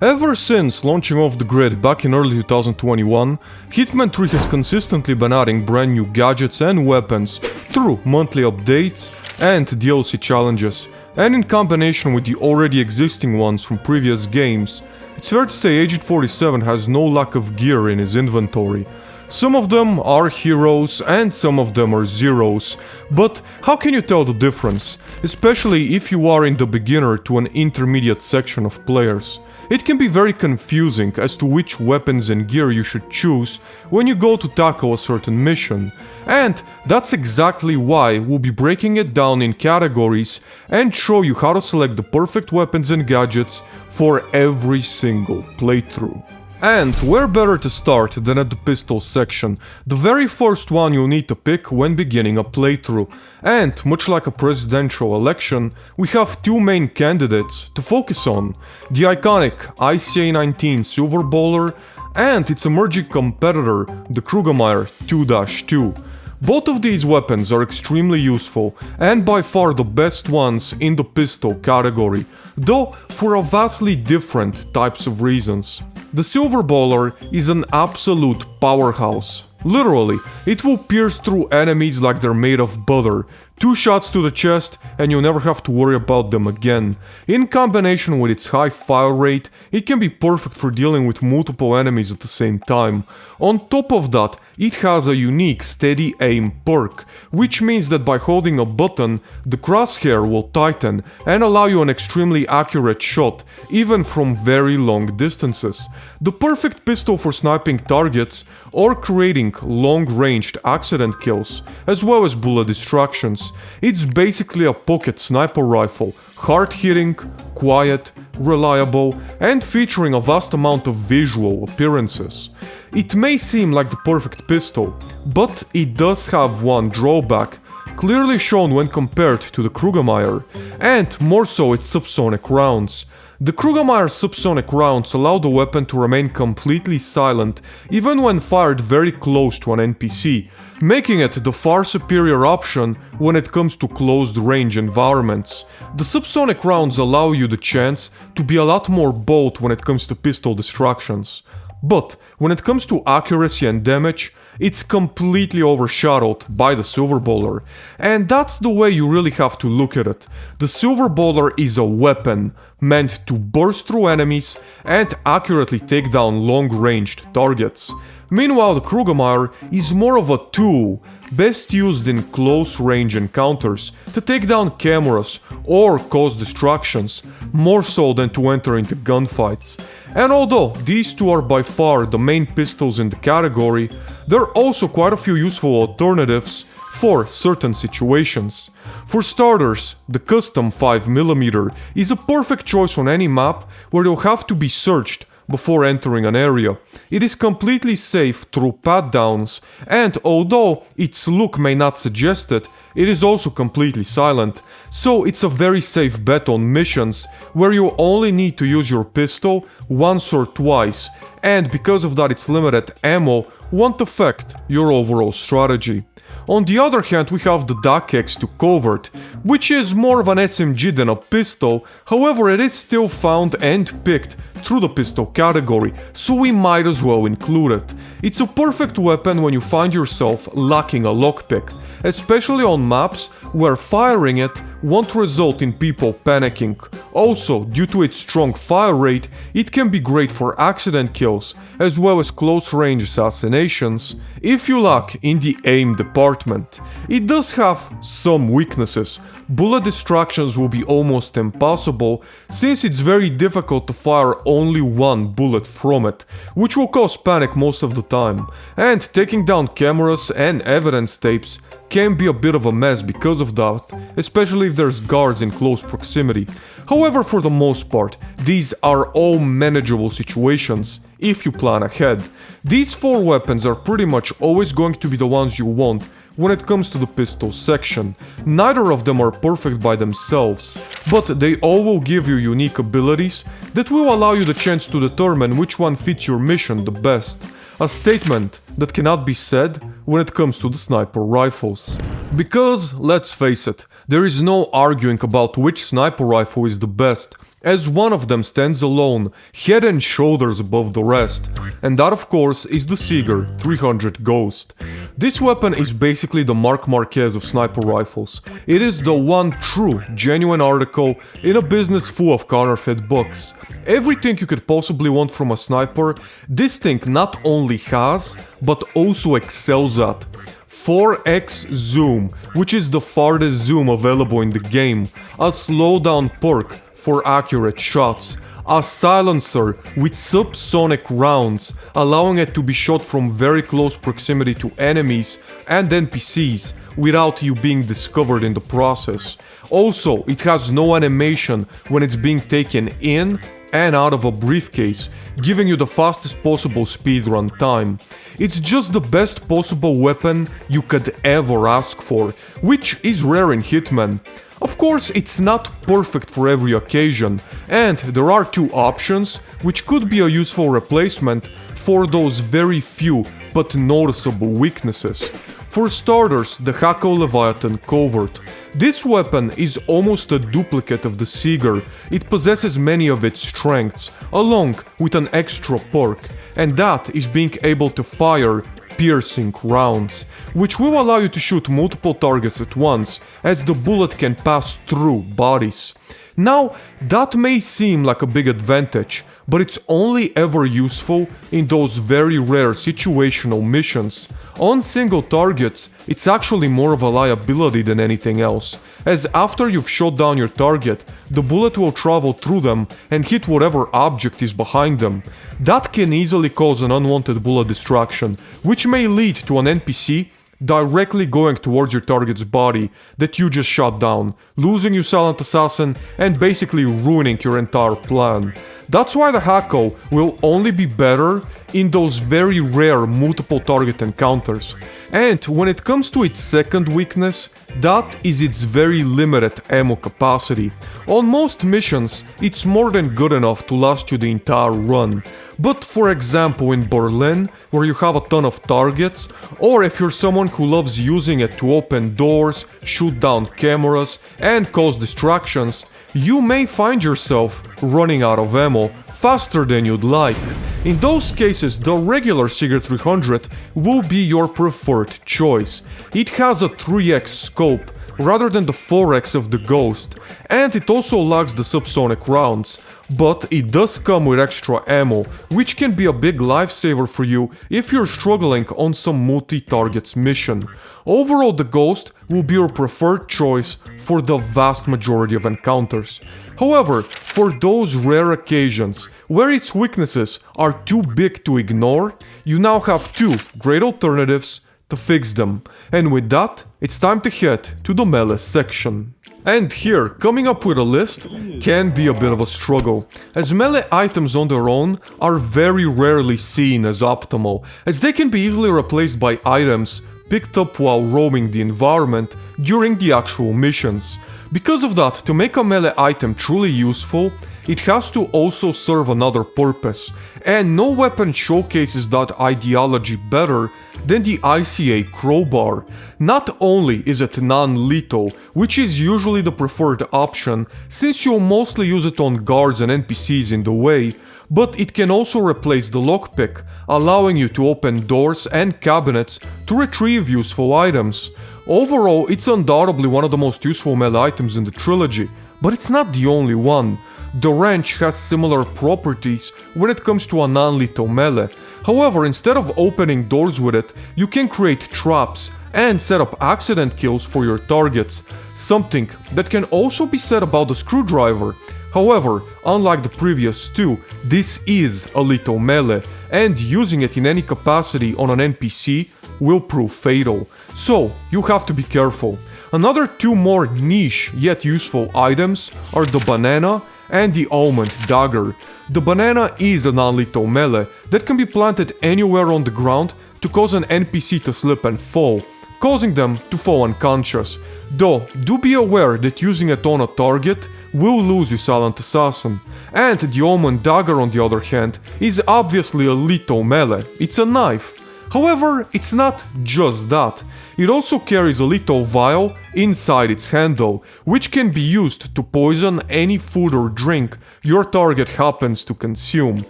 Ever since launching off the grid back in early 2021, Hitman 3 has consistently been adding brand new gadgets and weapons through monthly updates and DLC challenges, and in combination with the already existing ones from previous games, it's fair to say Agent 47 has no lack of gear in his inventory. Some of them are heroes and some of them are zeros, but how can you tell the difference, especially if you are in the beginner to an intermediate section of players? It can be very confusing as to which weapons and gear you should choose when you go to tackle a certain mission, and that's exactly why we'll be breaking it down in categories and show you how to select the perfect weapons and gadgets for every single playthrough. And where better to start than at the pistol section, the very first one you'll need to pick when beginning a playthrough. And much like a presidential election, we have two main candidates to focus on: the iconic ICA-19 Silver Bowler and its emerging competitor, the Krügermeyer 2-2. Both of these weapons are extremely useful and by far the best ones in the pistol category, though for a vastly different types of reasons. The Silver Bowler is an absolute powerhouse. Literally, it will pierce through enemies like they're made of butter. 2 shots to the chest and you'll never have to worry about them again. In combination with its high fire rate, it can be perfect for dealing with multiple enemies at the same time. On top of that, it has a unique steady aim perk, which means that by holding a button, the crosshair will tighten and allow you an extremely accurate shot, even from very long distances. The perfect pistol for sniping targets or creating long-ranged accident kills, as well as bullet distractions. It's basically a pocket sniper rifle, hard-hitting, quiet, reliable, and featuring a vast amount of visual appearances. It may seem like the perfect pistol, but it does have one drawback, clearly shown when compared to the Krügermeyer, and more so its subsonic rounds. The Krügermeyer subsonic rounds allow the weapon to remain completely silent even when fired very close to an NPC, making it the far superior option when it comes to closed range environments. The subsonic rounds allow you the chance to be a lot more bold when it comes to pistol distractions. But when it comes to accuracy and damage, it's completely overshadowed by the Silver Bowler. And that's the way you really have to look at it. The Silver Bowler is a weapon meant to burst through enemies and accurately take down long-ranged targets. Meanwhile, the Krügermeyer is more of a tool, best used in close-range encounters to take down cameras or cause distractions, more so than to enter into gunfights. And although these two are by far the main pistols in the category, there are also quite a few useful alternatives for certain situations. For starters, the custom 5mm is a perfect choice on any map where you'll have to be searched before entering an area. It is completely safe through pat-downs, and although its look may not suggest it, it is also completely silent, so it's a very safe bet on missions where you only need to use your pistol once or twice, and because of that its limited ammo won't affect your overall strategy. On the other hand, we have the DAC X2 Covert, which is more of an SMG than a pistol, however it is still found and picked through the pistol category, so we might as well include it. It's a perfect weapon when you find yourself lacking a lockpick, especially on maps where firing it won't result in people panicking. Also, due to its strong fire rate, it can be great for accident kills, as well as close-range assassinations, if you lack in the aim department. It does have some weaknesses. Bullet distractions will be almost impossible, since it's very difficult to fire only one bullet from it, which will cause panic most of the time, and taking down cameras and evidence tapes can be a bit of a mess because of that, especially if there's guards in close proximity. However, for the most part, these are all manageable situations if you plan ahead. These 4 weapons are pretty much always going to be the ones you want when it comes to the pistol section. Neither of them are perfect by themselves, but they all will give you unique abilities that will allow you the chance to determine which one fits your mission the best. A statement that cannot be said when it comes to the sniper rifles. Because, let's face it, there is no arguing about which sniper rifle is the best as one of them stands alone, head and shoulders above the rest, and that of course is the Seeger 300 Ghost. This weapon is basically the Marc Marquez of sniper rifles. It is the one true, genuine article in a business full of counterfeit books. Everything you could possibly want from a sniper, this thing not only has, but also excels at. 4x zoom, which is the farthest zoom available in the game, a slowdown perk for accurate shots, a silencer with subsonic rounds, allowing it to be shot from very close proximity to enemies and NPCs without you being discovered in the process. Also, it has no animation when it's being taken in and out of a briefcase, giving you the fastest possible speedrun time. It's just the best possible weapon you could ever ask for, which is rare in Hitman. Of course, it's not perfect for every occasion, and there are two options, which could be a useful replacement for those very few but noticeable weaknesses. For starters, the Hako Leviathan Covert. This weapon is almost a duplicate of the Seeger. It possesses many of its strengths, along with an extra perk, and that is being able to fire piercing rounds, which will allow you to shoot multiple targets at once, as the bullet can pass through bodies. Now, that may seem like a big advantage, but it's only ever useful in those very rare situational missions. On single targets, it's actually more of a liability than anything else, as after you've shot down your target, the bullet will travel through them and hit whatever object is behind them. That can easily cause an unwanted bullet distraction, which may lead to an NPC directly going towards your target's body that you just shot down, losing you Silent Assassin and basically ruining your entire plan. That's why the Hako will only be better in those very rare multiple target encounters. And when it comes to its second weakness, that is its very limited ammo capacity. On most missions, it's more than good enough to last you the entire run. But for example in Berlin, where you have a ton of targets, or if you're someone who loves using it to open doors, shoot down cameras, and cause distractions, you may find yourself running out of ammo faster than you'd like. In those cases, the regular Seeger 300 will be your preferred choice. It has a 3x scope rather than the 4x of the Ghost, and it also lacks the subsonic rounds, but it does come with extra ammo, which can be a big lifesaver for you if you're struggling on some multi-targets mission. Overall, the Ghost will be your preferred choice for the vast majority of encounters. However, for those rare occasions where its weaknesses are too big to ignore, you now have two great alternatives to fix them. And with that, it's time to head to the melee section. And here, coming up with a list can be a bit of a struggle, as melee items on their own are very rarely seen as optimal, as they can be easily replaced by items picked up while roaming the environment during the actual missions. Because of that, to make a melee item truly useful, it has to also serve another purpose, and no weapon showcases that ideology better than the ICA crowbar. Not only is it non-lethal, which is usually the preferred option since you'll mostly use it on guards and NPCs in the way, but it can also replace the lockpick, allowing you to open doors and cabinets to retrieve useful items. Overall, it's undoubtedly one of the most useful melee items in the trilogy, but it's not the only one. The wrench has similar properties when it comes to a non-lethal melee. However, instead of opening doors with it, you can create traps and set up accident kills for your targets, something that can also be said about the screwdriver. However, unlike the previous two, this is a lethal melee, and using it in any capacity on an NPC will prove fatal, so you have to be careful. Another two more niche yet useful items are the banana and the almond dagger. The banana is a non-lethal melee that can be planted anywhere on the ground to cause an NPC to slip and fall, causing them to fall unconscious. Though, do be aware that using it on a target will lose you Silent Assassin. And the almond dagger on the other hand is obviously a lethal melee, it's a knife. However, it's not just that. It also carries a little vial inside its handle, which can be used to poison any food or drink your target happens to consume.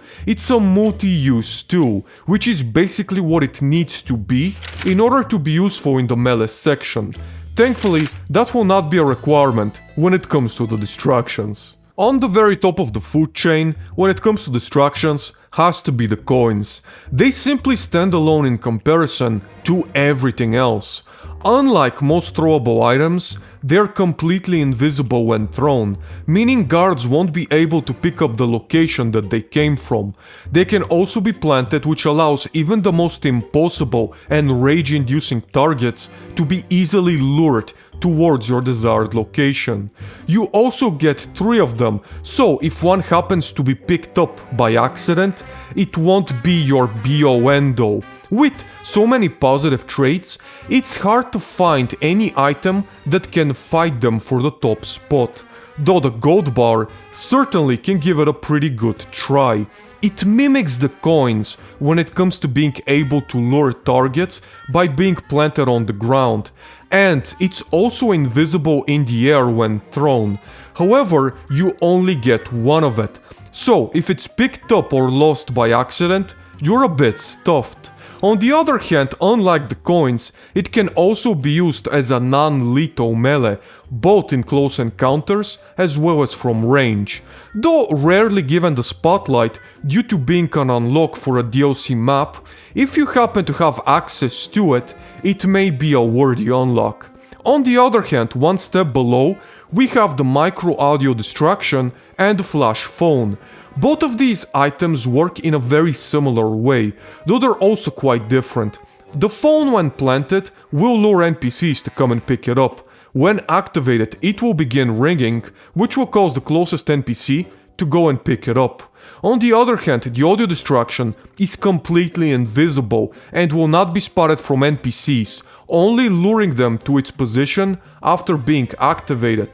It's a multi-use tool, which is basically what it needs to be in order to be useful in the melee section. Thankfully, that will not be a requirement when it comes to the distractions. On the very top of the food chain, when it comes to distractions, has to be the coins. They simply stand alone in comparison to everything else. Unlike most throwable items, they're completely invisible when thrown, meaning guards won't be able to pick up the location that they came from. They can also be planted, which allows even the most impossible and rage-inducing targets to be easily lured towards your desired location. You also get 3 of them, so if one happens to be picked up by accident, it won't be your be-all-end-all. With so many positive traits, it's hard to find any item that can fight them for the top spot. Though the gold bar certainly can give it a pretty good try. It mimics the coins when it comes to being able to lure targets by being planted on the ground, and it's also invisible in the air when thrown. However, you only get 1 of it, so if it's picked up or lost by accident, you're a bit stuffed. On the other hand, unlike the coins, it can also be used as a non-lethal melee, both in close encounters as well as from range. Though rarely given the spotlight due to being an unlock for a DLC map, if you happen to have access to it, it may be a worthy unlock. On the other hand, one step below, we have the micro audio distraction and the flash phone. Both of these items work in a very similar way, though they're also quite different. The phone, when planted, will lure NPCs to come and pick it up. When activated, it will begin ringing, which will cause the closest NPC to go and pick it up. On the other hand, the audio distraction is completely invisible and will not be spotted from NPCs, only luring them to its position after being activated.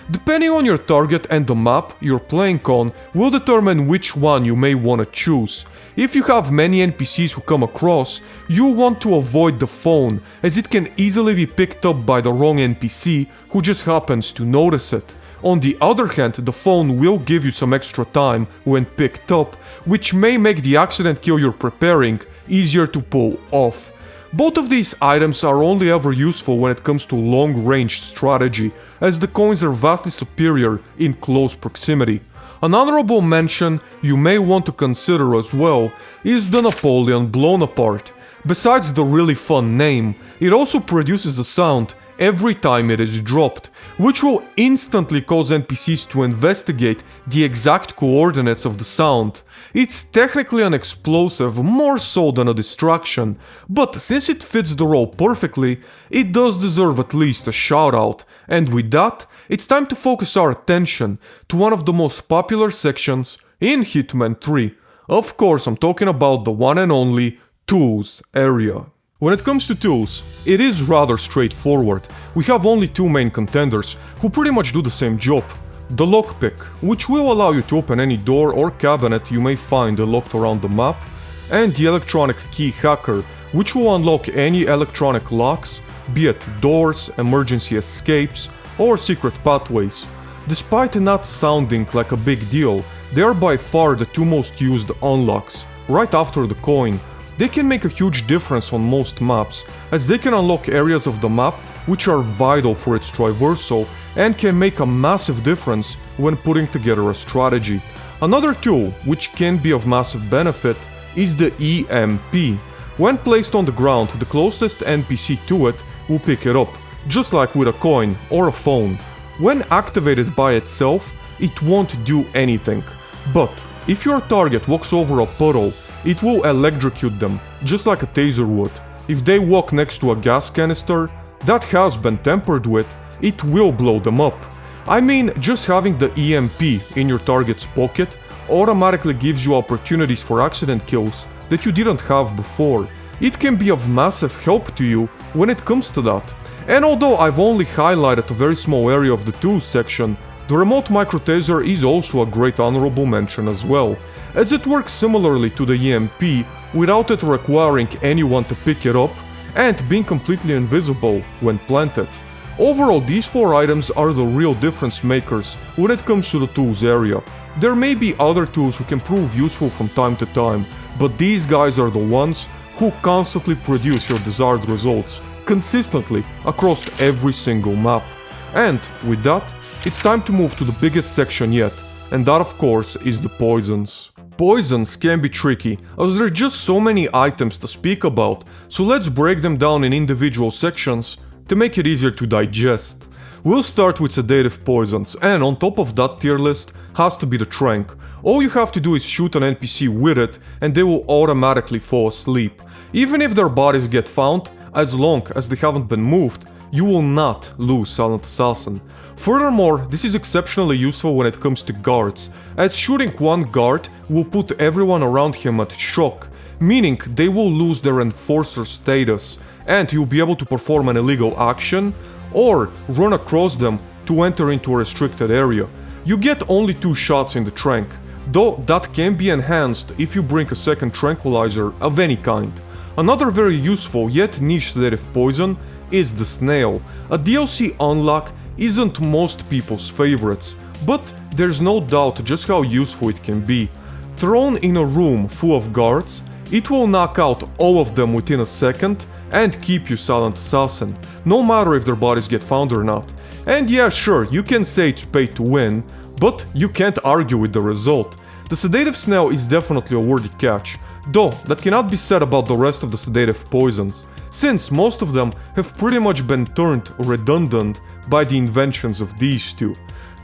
Depending on your target and the map you're playing on will determine which one you may want to choose. If you have many NPCs who come across, you want to avoid the phone, as it can easily be picked up by the wrong NPC who just happens to notice it. On the other hand, the phone will give you some extra time when picked up, which may make the accident kill you're preparing easier to pull off. Both of these items are only ever useful when it comes to long-range strategy, as the coins are vastly superior in close proximity. An honorable mention you may want to consider as well is the Napoleon Blown Apart. Besides the really fun name, it also produces a sound every time it is dropped, which will instantly cause NPCs to investigate the exact coordinates of the sound. It's technically an explosive, more so than a distraction, but since it fits the role perfectly, it does deserve at least a shout out. And with that, it's time to focus our attention to one of the most popular sections in Hitman 3. Of course, I'm talking about the one and only Tools area. When it comes to tools, it is rather straightforward. We have only 2 main contenders who pretty much do the same job. The lockpick, which will allow you to open any door or cabinet you may find locked around the map, and the electronic key hacker, which will unlock any electronic locks, be it doors, emergency escapes, or secret pathways. Despite not sounding like a big deal, they are by far the 2 most used unlocks, right after the coin. They can make a huge difference on most maps, as they can unlock areas of the map which are vital for its traversal and can make a massive difference when putting together a strategy. Another tool which can be of massive benefit is the EMP. When placed on the ground, the closest NPC to it will pick it up, just like with a coin or a phone. When activated by itself, it won't do anything. But if your target walks over a puddle, it will electrocute them, just like a taser would. If they walk next to a gas canister that has been tampered with, it will blow them up. I mean, just having the EMP in your target's pocket automatically gives you opportunities for accident kills that you didn't have before. It can be of massive help to you when it comes to that. And although I've only highlighted a very small area of the tools section, the remote micro taser is also a great honorable mention as well, as it works similarly to the EMP, without it requiring anyone to pick it up, and being completely invisible when planted. Overall, these 4 items are the real difference makers when it comes to the tools area. There may be other tools who can prove useful from time to time, but these guys are the ones who constantly produce your desired results, consistently across every single map. And with that, it's time to move to the biggest section yet, and that of course is the poisons. Poisons can be tricky, as there are just so many items to speak about, so let's break them down in individual sections to make it easier to digest. We'll start with sedative poisons, and on top of that tier list has to be the trank. All you have to do is shoot an NPC with it and they will automatically fall asleep. Even if their bodies get found, as long as they haven't been moved, you will not lose Silent Assassin. Furthermore, this is exceptionally useful when it comes to guards, as shooting one guard will put everyone around him at shock, meaning they will lose their enforcer status, and you'll be able to perform an illegal action or run across them to enter into a restricted area. You get only 2 shots in the trank, though that can be enhanced if you bring a second tranquilizer of any kind. Another very useful yet niche sedative poison is the snail. A DLC unlock isn't most people's favorites, but there's no doubt just how useful it can be. Thrown in a room full of guards, it will knock out all of them within a second and keep you Silent Assassin, no matter if their bodies get found or not. And yeah, sure, you can say it's pay to win, but you can't argue with the result. The sedative snail is definitely a worthy catch, though that cannot be said about the rest of the sedative poisons, since most of them have pretty much been turned redundant by the inventions of these 2.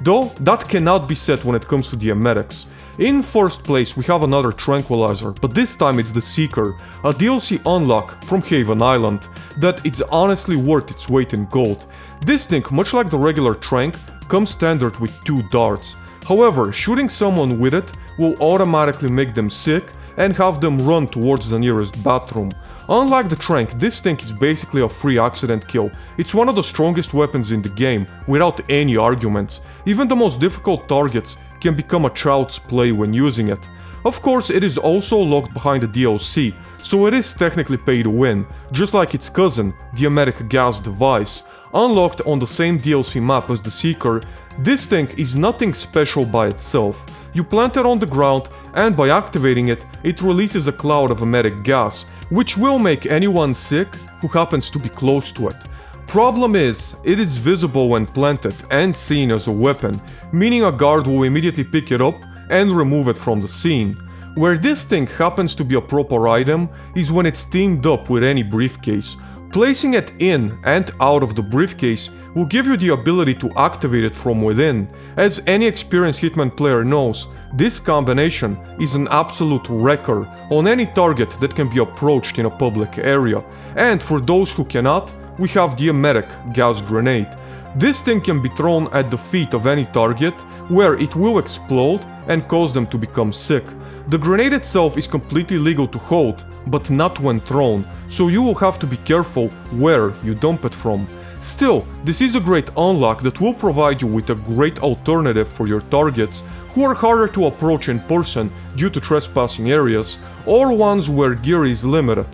Though that cannot be said when it comes to the emetics. In first place we have another tranquilizer, but this time it's the Seeker, a DLC unlock from Haven Island, that it's honestly worth its weight in gold. This thing, much like the regular trank, comes standard with 2 darts. However, shooting someone with it will automatically make them sick and have them run towards the nearest bathroom. Unlike the trank, this thing is basically a free accident kill. It's one of the strongest weapons in the game, without any arguments. Even the most difficult targets can become a child's play when using it. Of course, it is also locked behind the DLC, so it is technically pay to win, just like its cousin, the emetic gas device. Unlocked on the same DLC map as the Seeker, this thing is nothing special by itself. You plant it on the ground, and by activating it, it releases a cloud of emetic gas, which will make anyone sick who happens to be close to it. Problem is, it is visible when planted and seen as a weapon, meaning a guard will immediately pick it up and remove it from the scene. Where this thing happens to be a proper item is when it's teamed up with any briefcase. Placing it in and out of the briefcase will give you the ability to activate it from within. As any experienced Hitman player knows, this combination is an absolute wrecker on any target that can be approached in a public area. And for those who cannot, we have the emetic gas grenade. This thing can be thrown at the feet of any target, where it will explode and cause them to become sick. The grenade itself is completely legal to hold, but not when thrown, so you will have to be careful where you dump it from. Still, this is a great unlock that will provide you with a great alternative for your targets who are harder to approach in person due to trespassing areas, or ones where gear is limited.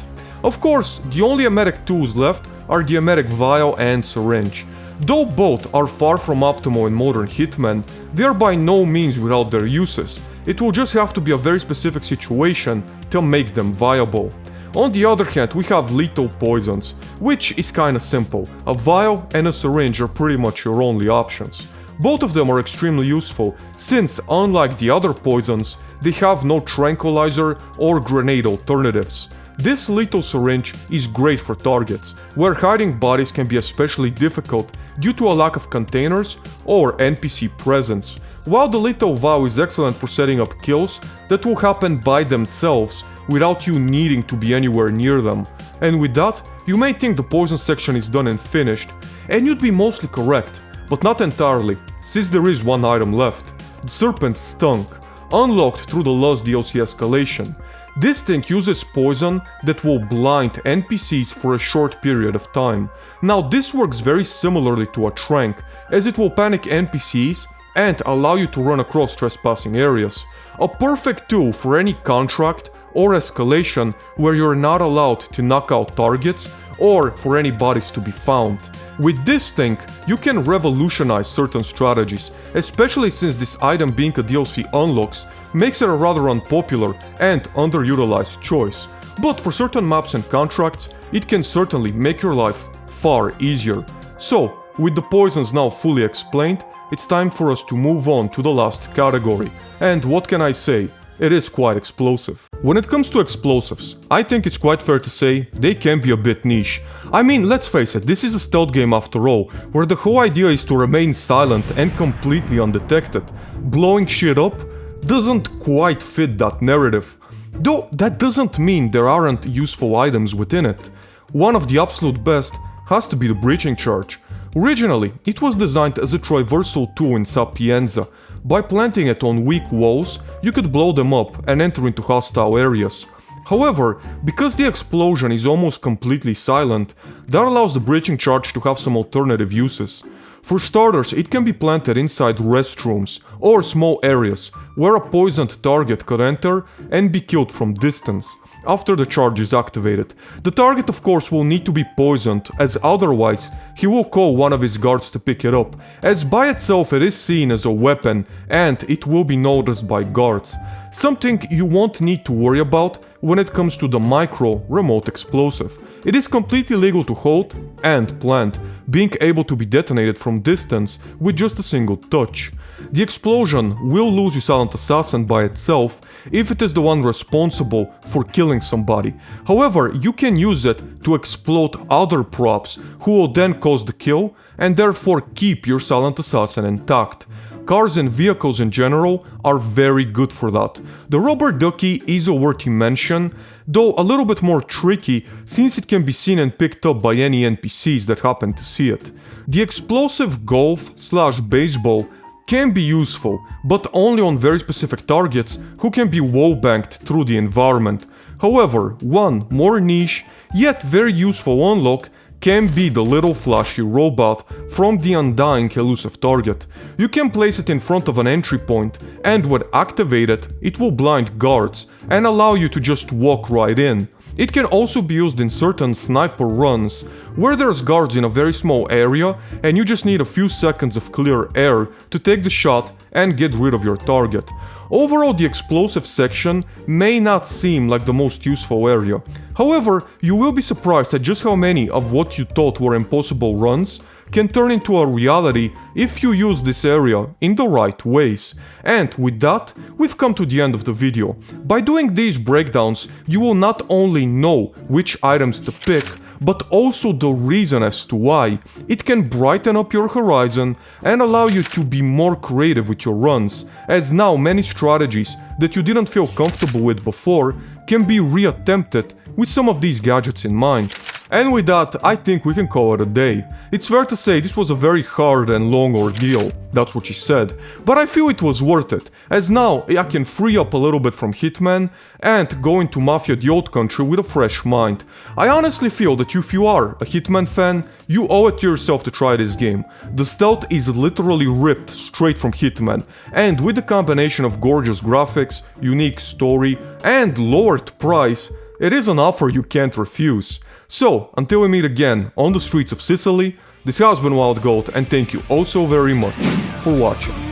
Of course, the only emetic tools left are the emetic vial and syringe. Though both are far from optimal in modern Hitman, they are by no means without their uses. It will just have to be a very specific situation to make them viable. On the other hand, we have lethal poisons, which is kinda simple. A vial and a syringe are pretty much your only options. Both of them are extremely useful, since unlike the other poisons, they have no tranquilizer or grenade alternatives. This lethal syringe is great for targets, where hiding bodies can be especially difficult due to a lack of containers or NPC presence, while the lethal vial is excellent for setting up kills that will happen by themselves without you needing to be anywhere near them. And with that, you may think the poison section is done and finished, and you'd be mostly correct, but not entirely, since there is one item left. The Serpent's Stunk, unlocked through the Lust DLC escalation. This thing uses poison that will blind NPCs for a short period of time. Now this works very similarly to a trank, as it will panic NPCs and allow you to run across trespassing areas. A perfect tool for any contract or escalation where you're not allowed to knock out targets or for any bodies to be found. With this thing, you can revolutionize certain strategies, especially since this item being a DLC unlocks makes it a rather unpopular and underutilized choice. But for certain maps and contracts, it can certainly make your life far easier. So, with the poisons now fully explained, it's time for us to move on to the last category. And what can I say? It is quite explosive. When it comes to explosives, I think it's quite fair to say they can be a bit niche. I mean, let's face it, this is a stealth game after all, where the whole idea is to remain silent and completely undetected. Blowing shit up doesn't quite fit that narrative. Though that doesn't mean there aren't useful items within it. One of the absolute best has to be the breaching charge. Originally, it was designed as a traversal tool in Sapienza. By planting it on weak walls, you could blow them up and enter into hostile areas. However, because the explosion is almost completely silent, that allows the breaching charge to have some alternative uses. For starters, it can be planted inside restrooms or small areas where a poisoned target could enter and be killed from distance after the charge is activated. The target of course will need to be poisoned, as otherwise he will call one of his guards to pick it up, as by itself it is seen as a weapon and it will be noticed by guards. Something you won't need to worry about when it comes to the micro remote explosive. It is completely legal to hold and plant, being able to be detonated from distance with just a single touch. The explosion will lose you Silent Assassin by itself if it is the one responsible for killing somebody. However, you can use it to explode other props who will then cause the kill and therefore keep your Silent Assassin intact. Cars and vehicles in general are very good for that. The rubber ducky is a worthy mention, though a little bit more tricky since it can be seen and picked up by any NPCs that happen to see it. The explosive golf/baseball can be useful, but only on very specific targets who can be wallbanged through the environment. However, one more niche, yet very useful unlock can be the little flashy robot from the Undying elusive target. You can place it in front of an entry point, and when activated, it will blind guards and allow you to just walk right in. It can also be used in certain sniper runs, where there's guards in a very small area and you just need a few seconds of clear air to take the shot and get rid of your target. Overall, the explosive section may not seem like the most useful area. However, you will be surprised at just how many of what you thought were impossible runs can turn into a reality if you use this area in the right ways. And with that, we've come to the end of the video. By doing these breakdowns, you will not only know which items to pick, but also the reason as to why. It can brighten up your horizon and allow you to be more creative with your runs, as now many strategies that you didn't feel comfortable with before can be reattempted with some of these gadgets in mind. And with that, I think we can call it a day. It's fair to say this was a very hard and long ordeal, that's what she said, but I feel it was worth it, as now I can free up a little bit from Hitman and go into Mafia the Old Country with a fresh mind. I honestly feel that if you are a Hitman fan, you owe it to yourself to try this game. The stealth is literally ripped straight from Hitman, and with the combination of gorgeous graphics, unique story, and lowered price, it is an offer you can't refuse. So, until we meet again on the streets of Sicily, this has been WildGold, and thank you all so very much for watching.